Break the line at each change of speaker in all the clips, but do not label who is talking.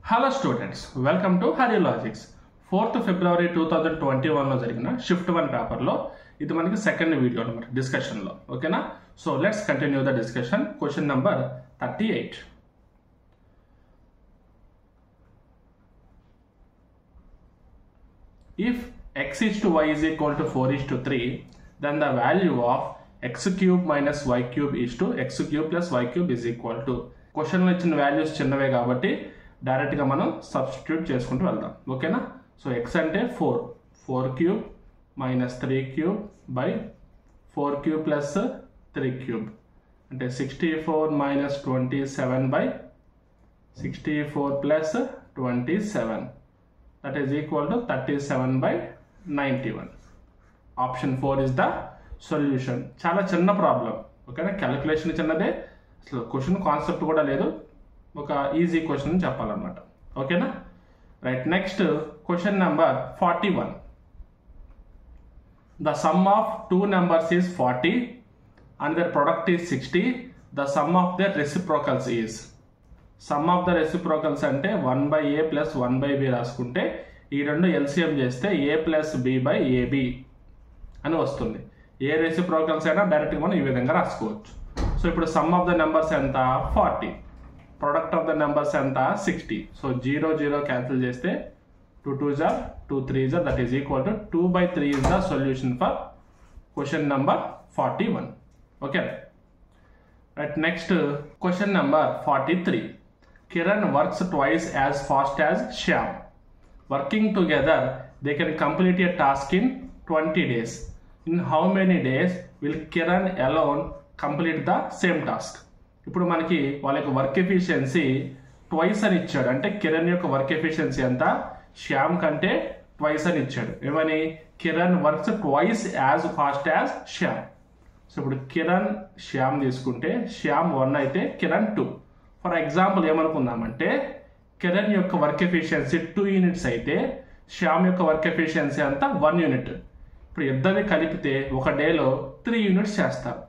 Hello students, welcome to Hari logics. 4th February 2021లో జరిగిన shift 1 పేపర్లో ఇది మనకి సెకండ్ వీడియో అనమాట డిస్కషన్లో. ఓకేనా? So let's continue the discussion. Question number 38. If x is to y is equal to 4 is to 3, then the value of x cube minus y cube is to x cube plus y cube is equal to. క్వశ్చన్లో ఇచ్చిన values చిన్నవే కాబట్టి డైరెక్ట్గా మనం substitute చేసుకుంటూ వెళ్దాం. ఓకేనా? So x అంటే 4 cube minus 3 cube by 4 cube plus 3 cube అంటే 64 minus 27 by 64 plus 27 that is equal to 37 by 91. Option 4 is the solution. చాలా చిన్న ప్రాబ్లం. ఓకేనా? క్యాలిక్యులేషన్ చిన్నదే, అసలు క్వశ్చన్ కాన్సెప్ట్ కూడా లేదు, ఒక ఈజీ క్వశ్చన్ చెప్పాలన్నమాట. ఓకేనా? Right. Next question number 41. The sum of two numbers is 40 and their product is 60. The sum of their reciprocals is. Sum of the reciprocals అంటే 1/a ప్లస్ 1/b రాసుకుంటే ఈ రెండు LCM చేస్తే a plus b by AB అని వస్తుంది. ఏ reciprocals అయినా డైరెక్ట్గా మనం ఈ విధంగా రాసుకోవచ్చు. సో ఇప్పుడు సమ్ ఆఫ్ ద నెంబర్స్ ఎంత? 40. ప్రొడక్ట్ ఆఫ్ ద నెంబర్స్ ఎంత? 60. సో 0 0 క్యాన్సిల్ చేస్తే 2 2s are 2 3s are that is equal to 2/3 is the solution for question number 41. Okay. Right. Next question number 43. Kiran works twice as fast as Shyam. Working together, they can complete a task in 20 days. In how many days will Kiran alone complete the same task? ఇప్పుడు మనకి వాళ్ళ యొక్క work efficiency twice అని ఇచ్చాడు. అంటే కిరణ్ యొక్క work efficiency ఎంత? శ్యామ్ కంటే ట్వైస్ అని ఇచ్చాడు. ఏమని? Kiran works twice as fast as Shyam. So ఇప్పుడు కిరణ్ శ్యామ్ తీసుకుంటే శ్యామ్ 1 అయితే కిరణ్ 2. ఫర్ ఎగ్జాంపుల్ ఏమనుకుందామంటే కిరణ్ యొక్క వర్క్ ఎఫిషియన్సీ 2 యూనిట్స్ అయితే శ్యామ్ యొక్క వర్క్ ఎఫిషియన్సీ అంతా 1 యూనిట్. ఇప్పుడు ఇద్దరిని కలిపితే ఒక డేలో 3 యూనిట్స్ చేస్తారు.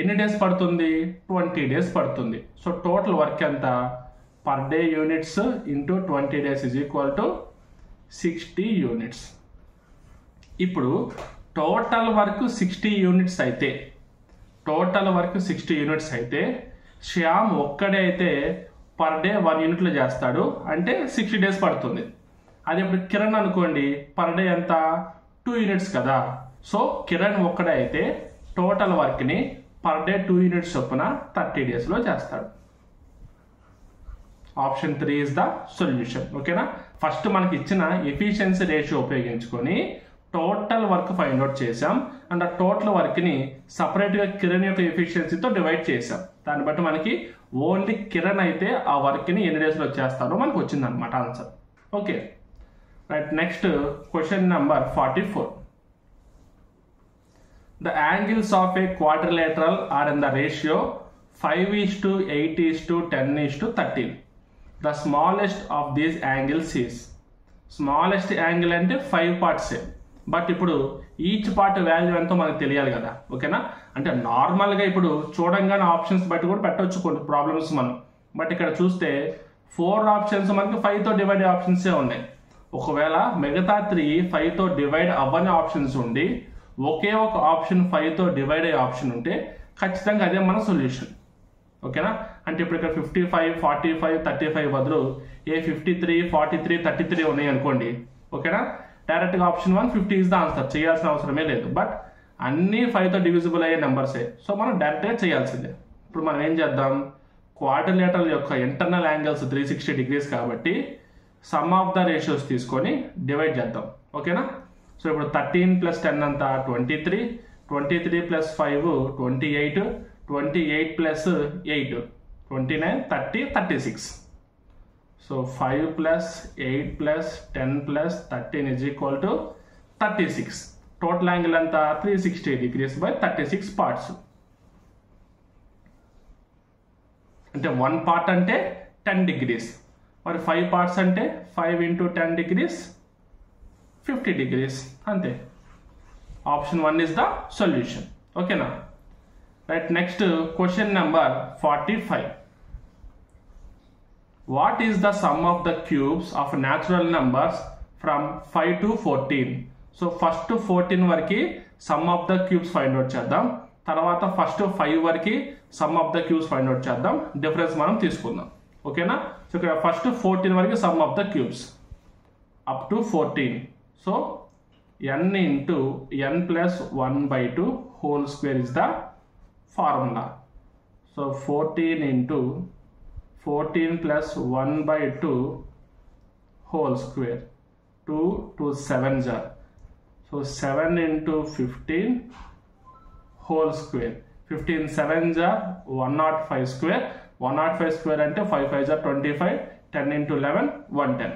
ఎన్ని డేస్ పడుతుంది? 20 డేస్ పడుతుంది. సో టోటల్ వర్క్ ఎంత? Per day units into 20 days is equal to 60 units. ఇప్పుడు టోటల్ వర్క్ 60 యూనిట్స్ అయితే శ్యామ్ ఒక్కడే అయితే పర్ డే 1 యూనిట్లు చేస్తాడు, అంటే 60 డేస్ పడుతుంది. అది ఇప్పుడు కిరణ్ అనుకోండి, పర్ డే ఎంత? 2 యూనిట్స్ కదా. సో కిరణ్ ఒక్కడే అయితే టోటల్ వర్క్ని పర్ డే 2 యూనిట్స్ చొప్పున 30 డేస్లో చేస్తాడు. Option 3 is the solution. ఓకేనా? ఫస్ట్ మనకి ఇచ్చిన ఎఫిషియన్సీ రేషియో ఉపయోగించుకొని టోటల్ వర్క్ ఫైండ్ అవుట్ చేసాం అండ్ ఆ టోటల్ వర్క్ని సపరేట్గా కిరణ్ యొక్క ఎఫిషియన్సీతో డివైడ్ చేసాం. దాన్ని బట్టి మనకి ఓన్లీ కిరణ్ అయితే ఆ వర్క్ని ఎన్ని డేస్లో చేస్తారో మనకు వచ్చిందనమాట answer. Okay. Right. Next question number 44. The angles of a quadrilateral are in the ratio 5:8:10:13. The smallest of these angles is. Smallest angle అంటే 5 parts. బట్ ఇప్పుడు ఈచ్ పార్ట్ వాల్యూ ఎంతో మనకు తెలియాలి కదా. ఓకేనా? అంటే నార్మల్గా ఇప్పుడు చూడంగానే ఆప్షన్స్ బట్టి కూడా పెట్టవచ్చు కొన్ని ప్రాబ్లమ్స్ మనం. బట్ ఇక్కడ చూస్తే 4 ఆప్షన్స్ మనకి 5తో డివైడ్ అయ్యే ఆప్షన్సే ఉన్నాయి. ఒకవేళ మిగతా 3 5తో డివైడ్ అవ్వని ఆప్షన్స్ ఉండి ఒకే ఒక ఆప్షన్ 5తో డివైడ్ అయ్యే ఆప్షన్ ఉంటే ఖచ్చితంగా అదే మన సొల్యూషన్. ఓకేనా? అంటే ఇప్పుడు ఇక్కడ 55 45 35 బదులు 53 43 33 ఉన్నాయి అనుకోండి. ఓకేనా? డైరెక్ట్గా ఆప్షన్ 1 50 ఇస్ ద ఆన్సర్, చేయాల్సిన అవసరమే లేదు. బట్ అన్నీ 5తో డివిజిబుల్ అయ్యే నెంబర్సే, సో మనం డైరెక్ట్గా చేయాల్సిందే. ఇప్పుడు మనం ఏం చేద్దాం? క్వాడ్రిలేటరల్ యొక్క ఇంటర్నల్ యాంగిల్స్ 360 degrees కాబట్టి సమ్ ఆఫ్ ద రేషియోస్ తీసుకొని డివైడ్ చేద్దాం. ఓకేనా? సో ఇప్పుడు 13 + 10 అంతా 23, 23 + 5 28, 28 + 8 29, 30 36. So 5 + 8 + 10 + 13 is equal to 36. Total angle అంతా 360 degrees బై 36 parts. అంటే 1 part అంటే 10 degrees, మరి 5 parts అంటే 5 × 10 degrees 50 degrees అంతే. Option 1 is the solution. ఓకేనా? Right. Next question number 45. What is the sum of the cubes of natural numbers from 5 to 14? So first 14 వరకు sum of the cubes find out చేద్దాం, తర్వాత first 5 వరకు sum of the cubes find out చేద్దాం, difference మనం తీసుకుందాం. ఓకేనా? So ఇక్కడ first 14 వరకు sum of the cubes up to 14. So n into n plus 1/2 whole square is the formula. So 14 into 14 plus 1/2 whole square, 2 to 7s are. So 7 into 15 whole square, 15 7s are 105 square, 105 square ante 5 5s are 25, 10 into 11 110.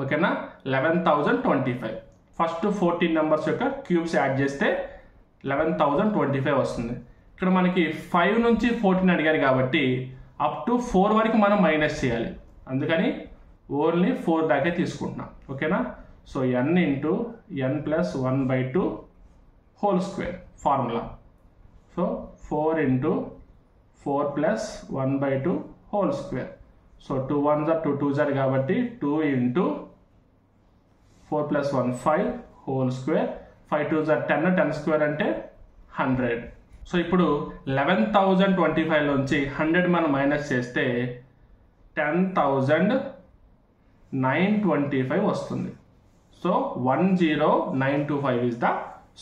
ఓకేనా? 11,025. First 14 numbers యొక్క cubes add చేస్తే 11,025 వస్తుంది. ఇక్కడ మనకి 5 నుంచి 14 అడిగారు కాబట్టి up to 4 వరకు మనం మైనస్ చేయాలి, అందుకని ఓన్లీ 4 దాకే తీసుకుంటున్నాం. ఓకేనా? So n into n plus 1/2 whole square formula. So 4 into 4 plus 1/2 whole square. So 2 1s are 2 2s are కాబట్టి 2 into 4 plus 1 5 whole square, 5 2s are 10, 10 square అంటే 100. సో ఇప్పుడు 11,025 నుంచి 100 మనం మైనస్ చేస్తే 10,925 వస్తుంది. So 10925 is the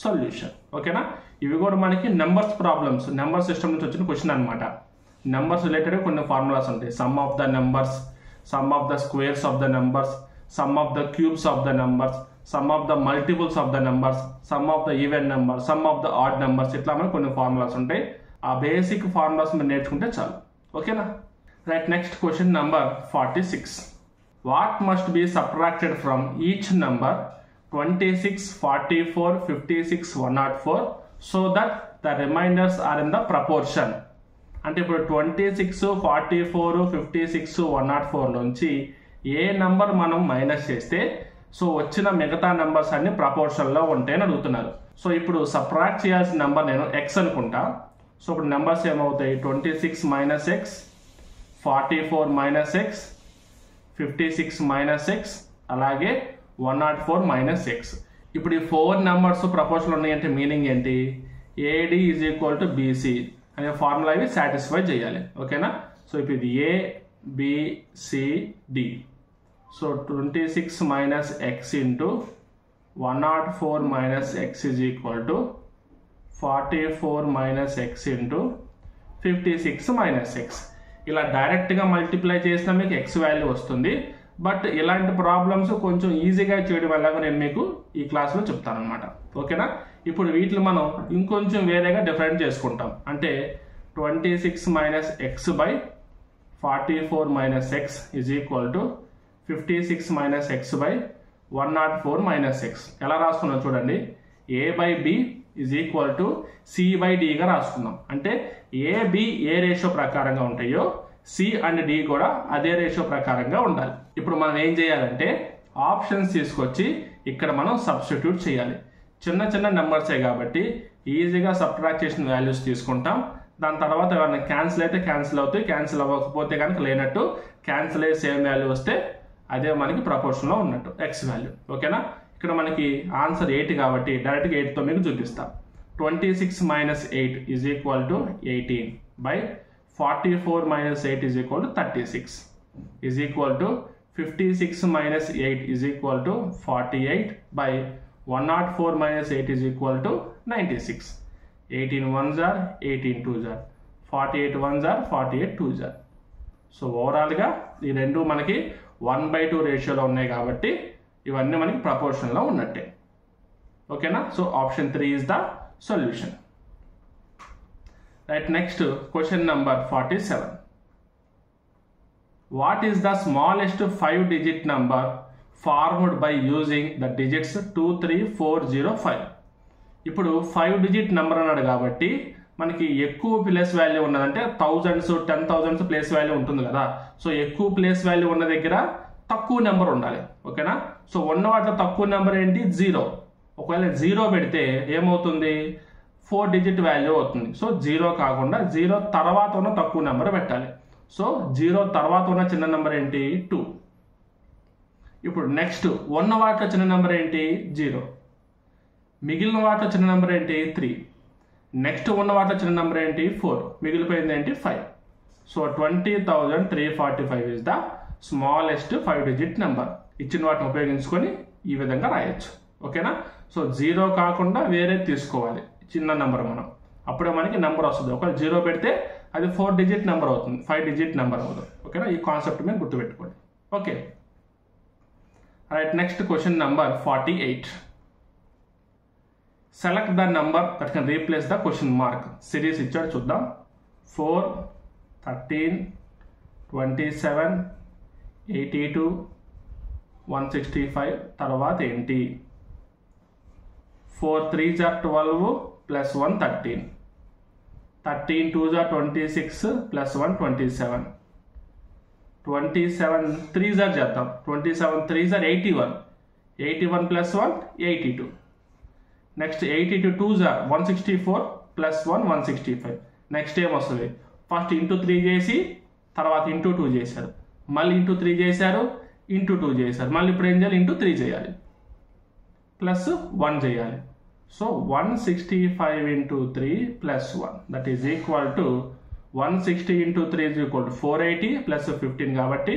solution. ఓకేనా? ఇవి కూడా మనకి నెంబర్స్ ప్రాబ్లమ్స్, నెంబర్ సిస్టమ్ నుంచి వచ్చిన క్వశ్చన్ అనమాట. నెంబర్స్ రిలేటెడ్ కొన్ని ఫార్ములాస్ ఉంటాయి. Some of the numbers, some of the squares of the numbers, some of the cubes of the numbers, some of the multiples of the numbers, some of the even number, some of the odd numbers, ఇట్లా మనకి కొన్ని formulas ఉంటాయి. ఆ basic formulas మీరు నేర్చుకుంటే చాలు. ఓకేనా? Right, next question number 46. What must be subtracted from each number 26, 44, 56, 104 so that the remainders are in the proportion. అంటే ఇప్పుడు 26, 44, 56, 104 నుంచి ఏ నంబర్ మనం మైనస్ చేస్తే సో వచ్చిన మిగతా నెంబర్స్ అన్ని ప్రపోర్షన్లో ఉంటాయని అడుగుతున్నారు. సో ఇప్పుడు సబ్ట్రాక్ట్ చేయాల్సిన నెంబర్ నేను ఎక్స్ అనుకుంటా. సో ఇప్పుడు నెంబర్స్ ఏమవుతాయి? 26 minus X, 44 minus X, 56 minus X, అలాగే 104 మైనస్ ఎక్స్. ఇప్పుడు ఈ 4 నెంబర్స్ ప్రపోర్షన్ ఉన్నాయంటే మీనింగ్ ఏంటి? AD is equal to BC అనే ఫార్ములా ఇవి సాటిస్ఫై చేయాలి. ఓకేనా? సో ఇప్పుడు ఇది ABCD. So 26 minus X into 104 minus x is equal to 44 minus X into 56 minus X. ఇలా డైరెక్ట్గా మల్టిప్లై చేసినా మీకు ఎక్స్ వాల్యూ వస్తుంది. బట్ ఇలాంటి ప్రాబ్లమ్స్ కొంచెం ఈజీగా చేయడం వల్ల నేను మీకు ఈ క్లాస్లో చెప్తాను అనమాట. ఓకేనా? ఇప్పుడు వీటిని మనం ఇంకొంచెం వేరేగా డిఫరెంట్ చేసుకుంటాం. అంటే 26 minus x by 44 minus x is equal to 56 minus x by 104 minus x. ఎలా రాసుకున్నాం చూడండి. A by B is equal to C by డిగా రాసుకున్నాం. అంటే ఏ బి ఏ రేషియో ప్రకారంగా ఉంటాయో సి అండ్ డి కూడా అదే రేషియో ప్రకారంగా ఉండాలి. ఇప్పుడు మనం ఏం చేయాలంటే ఆప్షన్స్ తీసుకొచ్చి ఇక్కడ మనం సబ్స్టిట్యూట్ చేయాలి. చిన్న చిన్న నెంబర్సే కాబట్టి ఈజీగా సబ్ట్రాక్ట్ చేసిన వాల్యూస్ తీసుకుంటాం. దాని తర్వాత ఏమైనా క్యాన్సిల్ అయితే క్యాన్సిల్ అవుతాయి, క్యాన్సిల్ అవ్వకపోతే కనుక లేనట్టు, క్యాన్సిల్ అయ్యే సేమ్ వాల్యూ వస్తే అదే మనకి ప్రపోర్షన్లో ఉన్నట్టు ఎక్స్ వాల్యూ. ఓకేనా? ఇక్కడ మనకి ఆన్సర్ 8 కాబట్టి డైరెక్ట్గా 8తో మీకు చూపిస్తాం. 26 minus 8 is equal to 18 by 44 minus 8 is equal to 36 is equal to 56 minus 8 is equal to 48 by 104 minus 8 is equal to 96. 18 1s are 18 2s are 48 1s are 48 2s are. So ఓవరాల్గా ఈ రెండు మనకి 1/2 రేషియోలో ఉన్నాయి కాబట్టి ఇవన్నీ మనకి ప్రపోర్షన్లో ఉన్నట్టే. ఓకేనా? So option 3 is the solution. Right, next question number 47. What is the smallest 5-digit number formed by using the digits 2 3 4 0 5? ఇప్పుడు 5-digit నెంబర్ అన్నాడు కాబట్టి మనకి ఎక్కువ ప్లేస్ వాల్యూ ఉన్నదంటే థౌజండ్స్ 10,000s ప్లేస్ వాల్యూ ఉంటుంది కదా. సో ఎక్కువ ప్లేస్ వాల్యూ ఉన్న దగ్గర తక్కువ నెంబర్ ఉండాలి. ఓకేనా? సో ఉన్న వాటిలో తక్కువ నెంబర్ ఏంటి? 0. ఒకవేళ 0 పెడితే ఏమవుతుంది? 4-digit వాల్యూ అవుతుంది. సో 0 కాకుండా 0 తర్వాత ఉన్న తక్కువ నెంబర్ పెట్టాలి. సో 0 తర్వాత ఉన్న చిన్న నెంబర్ ఏంటి 2. ఇప్పుడు నెక్స్ట్ ఉన్న వాటిలో చిన్న నెంబర్ ఏంటి 0, మిగిలిన వాటిలో చిన్న నెంబర్ ఏంటి 3, నెక్స్ట్ ఉన్న వాటిలో చిన్న నెంబర్ ఏంటి 4, మిగిలిపోయింది ఏంటి 5. So 20,345 is the smallest 5 digit number. ఇచ్చిన వాటిని ఉపయోగించుకొని ఈ విధంగా రాయొచ్చు. ఓకేనా. సో 0 కాకుండా వేరే తీసుకోవాలి చిన్న నెంబర్ మనం, అప్పుడే మనకి నెంబర్ వస్తుంది. ఒకవేళ 0 పెడితే అది 4 డిజిట్ నెంబర్ అవుతుంది, 5 డిజిట్ నెంబర్ అవుతుంది. ఓకేనా. ఈ కాన్సెప్ట్ మీద గుర్తుపెట్టుకోండి. Okay right. Next question number 48. Select the number that can replace the question mark. Series ఇచ్చాడు చూద్దాం. 4, 13, 27, 82, 165 తర్వాత ఏంటి? 4 3s are 12 plus 1 13, 13 2s are 26 plus 1 27, 27 3s are చేద్దాం. 27 3s are 81, 81 plus 1 82. Next 82 2s are 164 plus 1 165. Next ఏం వస్తుంది? First into 3 చేసి తర్వాత into 2 చేశారు, మళ్ళీ ఇంటూ 3 చేశారు, ఇంటూ 2 చేశారు, మళ్ళీ ఇప్పుడు ఏం చేయాలి? ఇంటూ 3 చేయాలి, ప్లస్ 1 చేయాలి. So 165 into 3 plus 1 that is equal to 160 into 3 is equal to 480 plus 15 కాబట్టి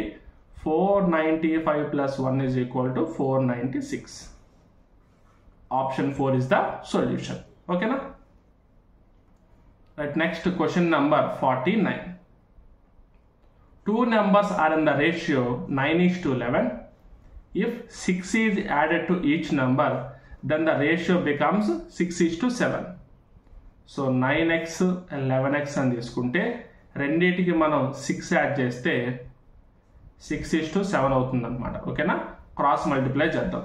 495 plus 1 is equal to 496. Option 4 is the solution. Okay na? Right, next question number 49. Two numbers are in the ratio 9:11. If 6 is added to each number, then the ratio becomes 6:7. So 9x 11x అని తీసుకుంటే రెండింటికి మనం 6 add చేస్తే 6:7 అవుతుంది అనమాట. ఓకేనా. Cross multiply చేద్దాం.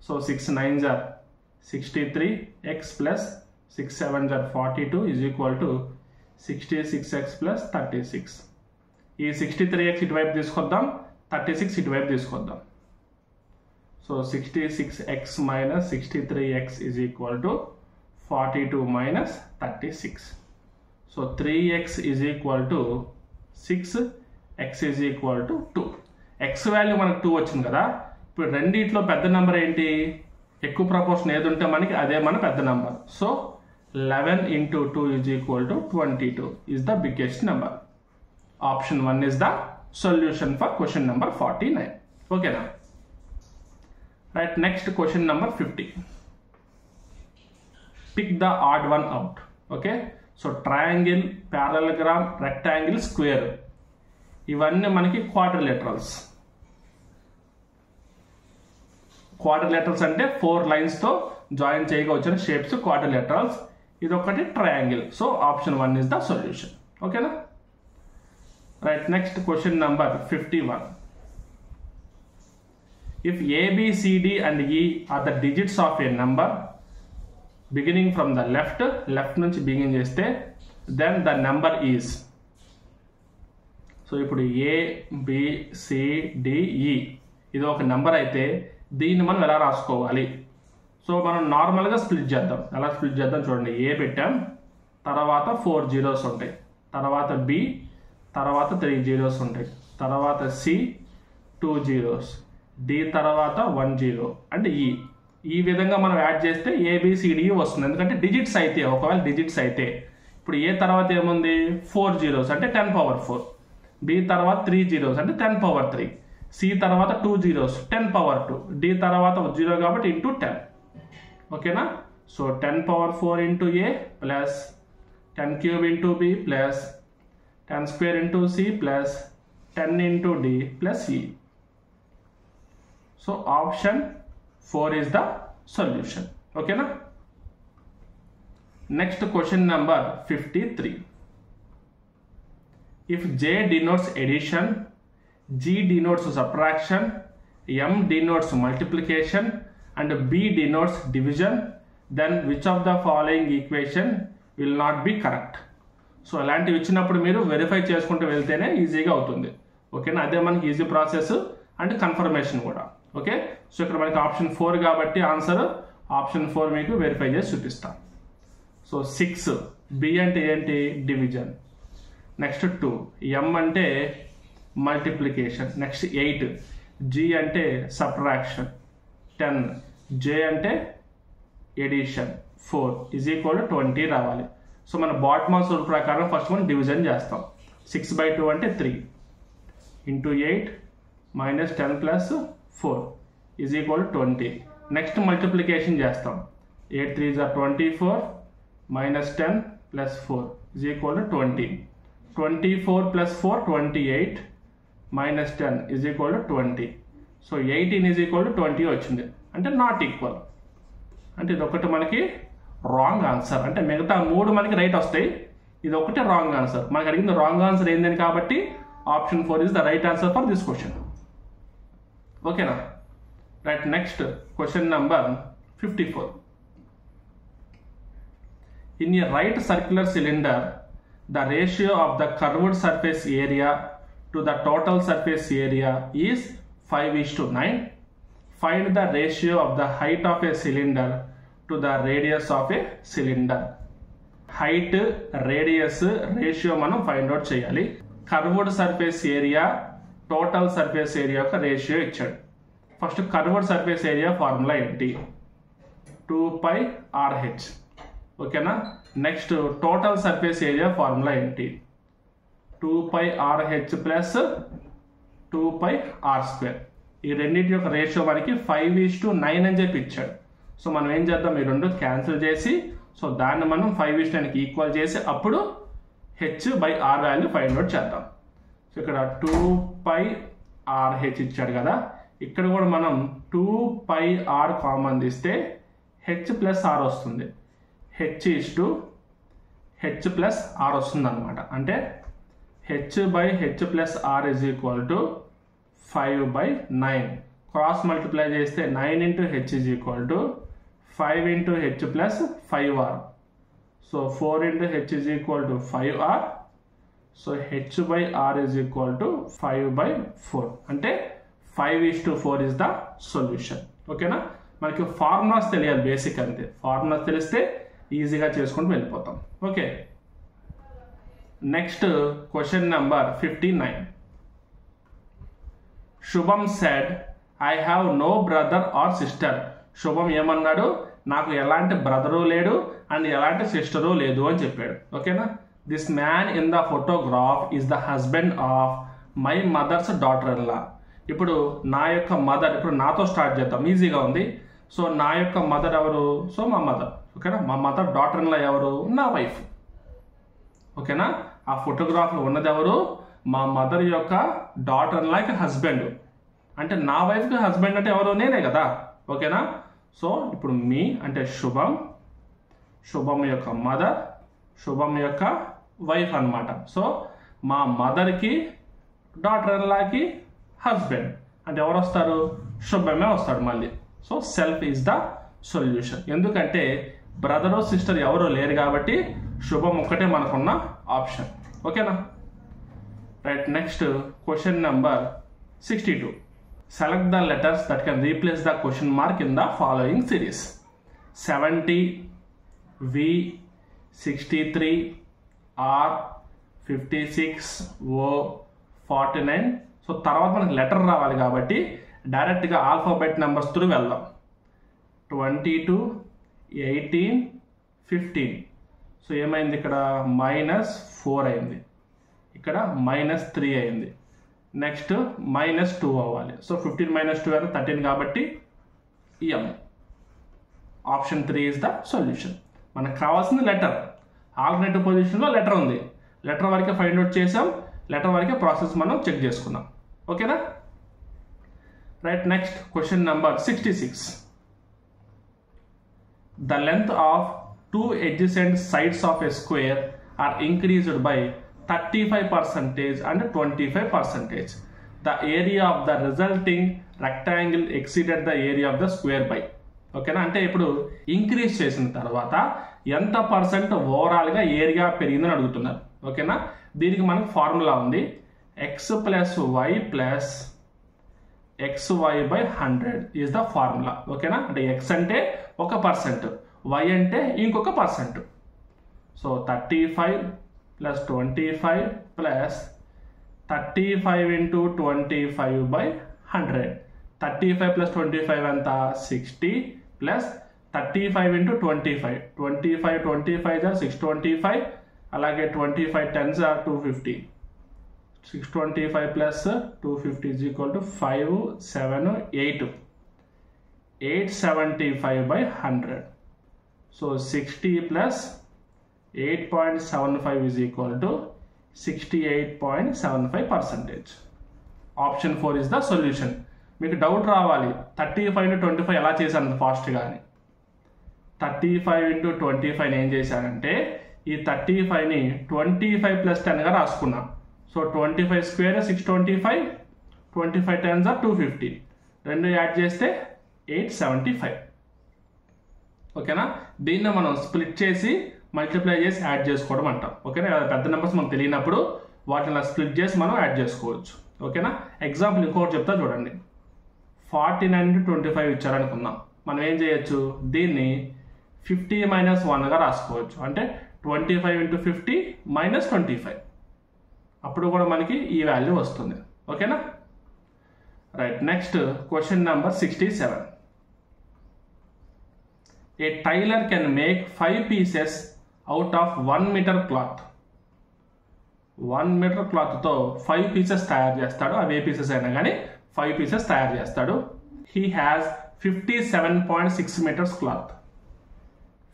So 6 9s are 63x plus 6 7s are 42 is equal to 66x plus 36. ఈ 63x ఇటువైపు తీసుకొద్దాం, 36 ఇటువైపు తీసుకొద్దాం. So 66x minus 63x is equal to 42 minus 36. So 3x is equal to 6, x is equal to 2. x value మనకు 2 వచ్చింది కదా. ఇప్పుడు రెండిట్లో పెద్ద నెంబర్ ఏంటి? ఎక్కువ ప్రపోర్షన్ ఏది ఉంటే మనకి అదే మన పెద్ద number. So 11 into 2 is equal to 22 is the biggest number. Option 1 is the solution for question number 49. Okay now. Right, next question number 50. Pick the odd one out. Okay, so triangle, parallelogram, rectangle, square ఇవన్నీ మనకి quadrilaterals. Quadrilaterals అంటే 4 lines తో join చేయగా వచ్చిన shapes quadrilaterals. ఇది ఒకటి triangle. So option 1 is the solution. ఓకేనా. Right, next question number 51. If A, B, C, D and E are the digits of a number beginning from the left నుంచి begin చేస్తే then the number is. So ఇప్పుడు A, B, C, D, E ఇది ఒక number అయితే దీన్ని మనం ఎలా రాసుకోవాలి? సో మనం నార్మల్గా స్ప్లిట్ చేద్దాం. ఎలా స్ప్లిట్ చేద్దాం చూడండి. A పెట్టాం, తర్వాత 4 zeros ఉంటాయి, తర్వాత B, తర్వాత 3 zeros ఉంటాయి, తర్వాత C 2 zeros, D తర్వాత 1 0 అంటే E. ఈ విధంగా మనం యాడ్ చేస్తే ABCD వస్తుంది. ఎందుకంటే డిజిట్స్ అయితే, ఒకవేళ డిజిట్స్ అయితే ఇప్పుడు A తర్వాత ఏముంది? 4 zeros అంటే 10 power 4, B తర్వాత 3 zeros అంటే 10 power 3, C తర్వాత 2 zeros 10 power 2, D తర్వాత 0 కాబట్టి ఇంటూ 10. ఓకేనా. So 10 power 4 into A plus 10 cube into B plus 10 square into C plus 10 into D plus E. So option 4 is the solution. Okay na? Next question number 53. If J denotes addition, G denotes subtraction, M denotes multiplication and B denotes division, then which of the following equation will not be correct? So అలాంటివి ఇచ్చినప్పుడు మీరు verify చేసుకుంటూ వెళ్తేనే ఈజీగా అవుతుంది. ఓకేనా. అదే మనకి ఈజీ ప్రాసెస్ అండ్ కన్ఫర్మేషన్ కూడా. ఓకే. సో ఇక్కడ మనకి ఆప్షన్ 4 కాబట్టి ఆన్సర్ ఆప్షన్ 4 మీకు వెరిఫై చేసి చూపిస్తాం. సో 6 B అంటే ఏంటి? డివిజన్. నెక్స్ట్ 2, m అంటే మల్టిప్లికేషన్, నెక్స్ట్ 8, g అంటే సబ్ట్రాక్షన్, 10, j అంటే ఎడిషన్, 4 ఈజ్ ఈక్వల్ టు 20 రావాలి. సో మన బాట్మాస్ రూల్ ప్రకారం ఫస్ట్ మనం డివిజన్ చేస్తాం. 6/2 అంటే 3 into 8 minus 10 plus 4 is equal to 20. Next multiplication చేస్తాం. 8 3 are 24 minus 10 plus 4 is equal to 20. 24 plus 4 28 minus 10 is equal to 20. So 18 is equal to 20 వచ్చింది. అంటే not equal, అంటే ఇది ఒకటి మనకి రాంగ్ ఆన్సర్. అంటే మిగతా 3 మనకి రైట్ వస్తాయి, ఇది ఒకటే రాంగ్ ఆన్సర్. మనకి అడిగింది రాంగ్ ఆన్సర్ ఏందని కాబట్టి option 4 is the right answer for this question. ఓకేనా? Right. Next question number 54. In a right circular cylinder, the ratio of the curved surface area to the total surface area is 5:9. Find the ratio of the height of a cylinder to the radius of a cylinder. Height, radius, ratio మనం find out చేయాలి. Curved surface area, total surface area యొక్క ratio ఇచ్చాడు. First curved surface area formula ఏంటి? 2πRh. ఓకేనా? Next total surface area formula ఏంటి? 2πRh plus 2πr². ఈ రెండింటి యొక్క రేషియో మనకి 5:9 అని చెప్పి ఇచ్చాడు. సో మనం ఏం చేద్దాం, ఈ రెండు క్యాన్సిల్ చేసి, సో దాన్ని మనం 5:9కి ఈక్వల్ చేసి అప్పుడు h/r వాల్యూ ఫైండ్ అవుట్ చేద్దాం. సో ఇక్కడ 2πRh ఇచ్చాడు కదా, ఇక్కడ కూడా మనం 2πr కామన్ తీస్తే h+r వస్తుంది. h+r వస్తుంది అనమాట. అంటే h/h+r is equal to 5/9. Cross multiply చేస్తే 9 into h is equal to 5 into h plus 5r. So 4 into h is equal to 5r. So h/r is equal to 5/4. అంటే 5:4 is the solution. ఓకేనా? మనకి formulas తెలియాలి, basic అంతే. Formulas తెలిస్తే ఈజీగా చేసుకుంటూ వెళ్ళిపోతాం. Okay. Next question number 59. Shubham said I have no brother or sister. Shubham ఏమన్నాడు? నాకు ఎలాంటి బ్రదరు లేడు అండ్ ఎలాంటి సిస్టరు లేదు అని చెప్పాడు. ఓకేనా? This man in the photograph is the husband of my mother's daughter in law. ఇప్పుడు నా యొక్క మదర్, ఇప్పుడు నాతో స్టార్ట్ చేద్దాం, ఈజీగా ఉంది. సో నా యొక్క మదర్ ఎవరు? సో మా మదర్. ఓకేనా? మా మదర్ డాటర్ ఇన్ లా ఎవరు? నా వైఫ్. ఓకేనా? ఆ ఫోటోగ్రాఫ్లో ఉన్నది ఎవరు? మా మదర్ యొక్క డాటర్ ఇన్ లాకి హస్బెండ్. అంటే నా వైఫ్కి హస్బెండ్ అంటే ఎవరు? నేనే కదా. ఓకేనా? సో ఇప్పుడు మీ అంటే శుభం, శుభం యొక్క మదర్, శుభం యొక్క వైఫ్ అన్నమాట. సో మా మదర్కి డాటర్ ఇన్ లాకి హస్బెండ్ అంటే ఎవరు వస్తారు? శుభమే వస్తాడు మళ్ళీ. So self is the solution. ఎందుకంటే బ్రదరు సిస్టర్ ఎవరు లేరు కాబట్టి శుభం ఒక్కటే మనకున్న ఆప్షన్. ఓకేనా? Right. Next question number 62. Select the letters that can replace the question mark in the following series. 70, V, 63, R, 56, O, 49. So తర్వాత మనకి లెటర్ రావాలి కాబట్టి డైరెక్ట్గా ఆల్ఫాబెట్ నెంబర్స్ త్రూ వెళ్దాం. 22, 18, 15. సో ఏమైంది? ఇక్కడ -4 అయింది, ఇక్కడ -3 అయింది, నెక్స్ట్ -2 అవ్వాలి. సో 15 - 2 అంటే 13 కాబట్టి M. Option 3 is the solution. మనకు కావాల్సింది లెటర్. ఆల్టర్నేటివ్ పొజిషన్లో లెటర్ ఉంది, లెటర్ వరకే ఫైండ్ అవుట్ చేసాం, లెటర్ వరకే ప్రాసెస్ మనం చెక్ చేసుకున్నాం. ఓకేనా? Right. Next question number 66. The length of two adjacent sides of a square are increased by 35% and 25%. The area of the resulting rectangle exceeded the area of the square by. ఓకేనా? అంటే ఇప్పుడు increase చేసిన తర్వాత ఎంత percent ఓవరాల్గా area పెరిగిందని అడుగుతున్నారు. ఓకేనా? దీనికి మనకు ఫార్ములా ఉంది. x + y + xy/100 is the formula. ఓకేనా? అంటే x అంటే 1%, y అంటే ఇంకొక %. So 35 plus 25 plus 35 into 25 by 100. 35 plus 25 anta 60 plus 35 into 25. 25 25 are 625. అలాగే 25 10s are 250. 625 plus 250 is equal to 5 7 8. 875 by 100. So 60 plus 8.75 is equal to 68.75%. Option 4 is the solution. మీకు doubt రావాలి 35 into 25 ఎలా చేశాను ఫాస్ట్గా అని. 35 into 25 ఏం చేశానంటే ఈ 35ని 25 plus 10గా రాసుకున్నా. So 25 square 625, 25 10s are 250. రెండు యాడ్ చేస్తే 875. ఓకేనా, దీన్ని మనం స్ప్లిట్ చేసి మల్టిప్లై చేసి యాడ్ చేసుకోవడం అంటాం. ఓకేనా, పెద్ద నెంబర్స్ మనకు తెలియనప్పుడు వాటిని స్ప్లిట్ చేసి మనం యాడ్ చేసుకోవచ్చు. ఓకేనా, ఎగ్జాంపుల్ ఇంకోటి చెప్తా చూడండి. 49 into 25 ఇచ్చారనుకుందాం. మనం ఏం చేయొచ్చు, దీన్ని 50 - 1గా రాసుకోవచ్చు. అంటే 25 into 50 - 25. అప్పుడు కూడా మనకి ఈ వాల్యూ వస్తుంది. ఓకేనా, right. Next question number 67. A tailor can make 5 pieces out of 1 meter cloth. 1 meter cloth తో 5 pieces తయారు చేస్తాడు. అవి ఏ పీసెస్ అయినా కానీ 5 pieces తయారు చేస్తాడు. He has 57.6 meters cloth.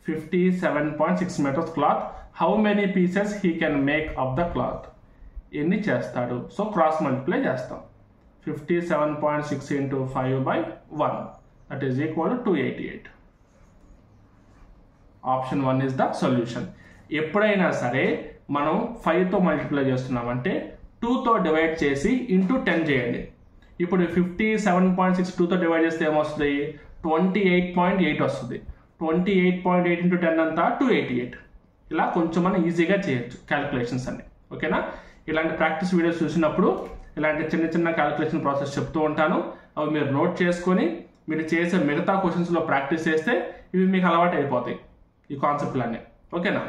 57.6 meters cloth. How many pieces he can make of the cloth? ఎన్ని చేస్తాడు? సో క్రాస్ మల్టిప్లై చేస్తాం. 57.6 into 5 by 1, that is equal to 288. Option 1 is the solution. ఎప్పుడైనా సరే మనం 5తో మల్టిప్లై చేస్తున్నామంటే 2తో డివైడ్ చేసి ఇంటూ 10 చేయండి. ఇప్పుడు 57.6 2తో డివైడ్ చేస్తే ఏమొస్తుంది? 28.8 వస్తుంది. 28.8 into 10 అంతా 288. ఇలా కొంచెం మనం ఈజీగా చేయొచ్చు క్యాలిక్యులేషన్స్ అన్ని. ఓకేనా, ఇలాంటి ప్రాక్టీస్ వీడియోస్ చూసినప్పుడు ఇలాంటి చిన్న చిన్న క్యాలిక్యులేషన్ ప్రాసెస్ చెప్తూ ఉంటాను. అవి మీరు నోట్ చేసుకొని మీరు చేసే మిగతా క్వశ్చన్స్లో ప్రాక్టీస్ చేస్తే ఇవి మీకు అలవాటు అయిపోతాయి ఈ కాన్సెప్ట్లన్నీ. ఓకేనా,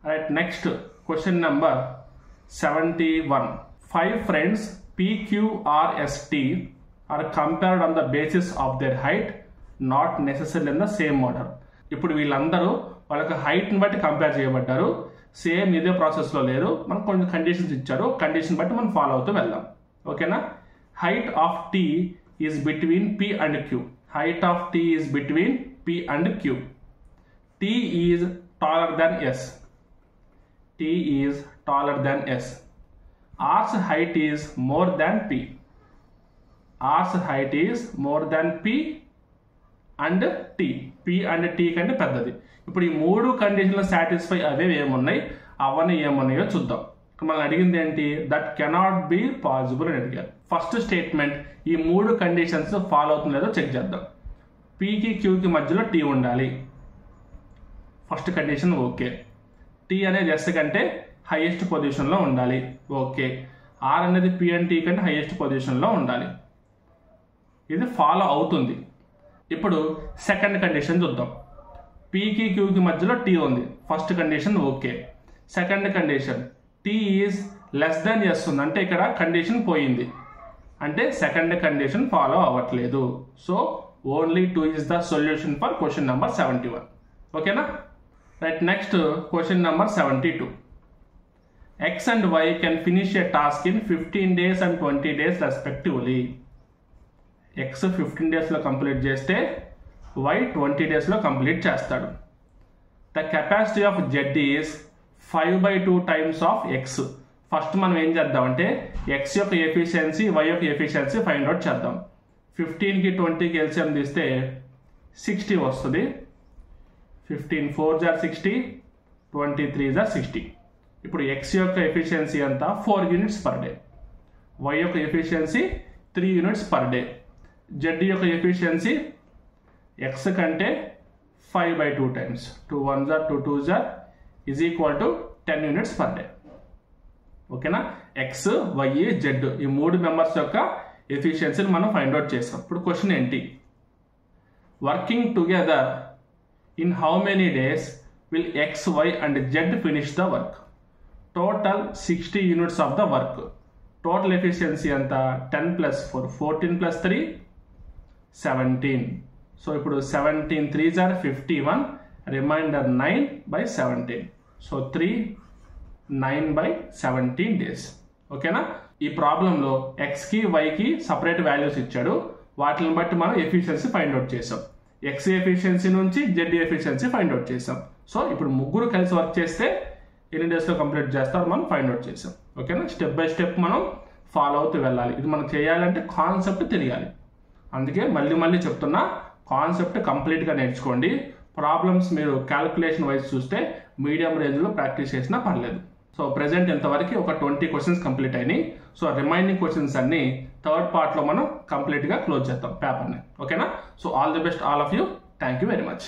right. Next question number 71. 5 friends PQRST are compared on the basis of their height, not necessarily in the same order. ఇప్పుడు వీళ్ళందరూ వాళ్ళకి హైట్ని బట్టి కంపేర్ చేయబడ్డారు. సేమ్ ఇదే ప్రాసెస్లో లేరు. మనకు కొన్ని కండిషన్స్ ఇచ్చారు. కండిషన్ బట్టి మనం ఫాలో అవుతూ వెళ్దాం. ఓకేనా, height of T is between P and Q. Height of T is between P and Q. T is taller than S. T is taller than S. R's height is more than P. R's height is more than P and T. P and T కంటే పెద్దది. ఇప్పుడు ఈ మూడు కండిషన్లు satisfy అవేవి ఏమున్నాయి, అవన్నీ ఏమున్నాయో చూద్దాం. మనం అడిగింది ఏంటి? దట్ కెనాట్ బి పాసిబుల్ అని అడిగారు. ఫస్ట్ స్టేట్మెంట్ ఈ మూడు కండిషన్స్ ఫాలో అవుతుందో లేదో చెక్ చేద్దాం. Pకి Qకి మధ్యలో T ఉండాలి. First condition okay. T అనేది S కంటే హైయెస్ట్ పొజిషన్లో ఉండాలి. ఓకే. R అనేది P అండ్ T కంటే హైయెస్ట్ పొజిషన్లో ఉండాలి. ఇది ఫాలో అవుతుంది. ఇప్పుడు సెకండ్ కండిషన్ చూద్దాం. Pకి Qకి మధ్యలో T ఉంది. First condition okay. Second condition T is less than S ఉంది. అంటే ఇక్కడ కండిషన్ పోయింది. అంటే సెకండ్ కండిషన్ ఫాలో అవ్వట్లేదు. So only 2 is the solution for question number 71. ఓకేనా, right. Next question number 72. X and Y can finish a task in 15 days and 20 days respectively. X 15 daysలో complete చేస్తే Y 20 daysలో complete చేస్తాడు. The capacity of Z is 5/2 times of X. First మనం ఏం చేద్దామంటే X యొక్క efficiency, Y యొక్క efficiency find out చేద్దాం. 15కి 20కి LCM తీస్తే 60 వస్తుంది. 15 4s are 60, 23s are 60. ఇప్పుడు X యొక్క ఎఫిషియన్సీ అంతా 4 units per day. Y యొక్క efficiency 3 units per day. Z యొక్క ఎఫిషియన్సీ X కంటే 5/2 times. 2 1s are 2 2s are is equal to 10 units per day. ఓకేనా, X, Y, Z ఈ మూడు members యొక్క ఎఫిషియన్సీని మనం ఫైండ్ అవుట్ చేస్తాం. ఇప్పుడు క్వశ్చన్ ఏంటి? Working together in how many days will X, Y and Z finish the work? Total 60 units of the work. Total efficiency ఎంత 10 + 4 14 + 3 17. So ఇప్పుడు 17 3s are 51, reminder 9/17. So 3 9/17 days. ఓకేనా? ఈ ప్రాబ్లంలో ఎక్స్కి వైకి సపరేట్ వాల్యూస్ ఇచ్చాడు, వాటిని బట్టి మనం ఎఫిషియన్సీ ఫైండ్ అవుట్ చేసాం. ఎక్స్ ఎఫిషియన్సీ నుంచి జెడ్ ఎఫిషియన్సీ ఫైండ్ అవుట్ చేసాం. సో ఇప్పుడు ముగ్గురు కలిసి వర్క్ చేస్తే ఎన్ని డేస్లో కంప్లీట్ చేస్తారో మనం ఫైండ్ అవుట్ చేసాం. ఓకేనా? స్టెప్ బై స్టెప్ మనం ఫాలో అవుతూ వెళ్ళాలి. ఇది మనం చేయాలంటే కాన్సెప్ట్ తెలియాలి. అందుకే మళ్ళీ చెప్తున్నా, కాన్సెప్ట్ కంప్లీట్గా నేర్చుకోండి. ప్రాబ్లమ్స్ మీరు క్యాలిక్యులేషన్ వైజ్ చూస్తే మీడియం రేంజ్లో ప్రాక్టీస్ చేసినా పర్లేదు. సో ప్రెసెంట్ ఇంతవరకు ఒక 20 క్వశ్చన్స్ కంప్లీట్ అయినాయి. సో రిమైనింగ్ క్వశ్చన్స్ అన్ని థర్డ్ పార్ట్లో మనం కంప్లీట్గా క్లోజ్ చేద్దాం పేపర్ని. ఓకేనా? So all the best all of you. Thank you very much.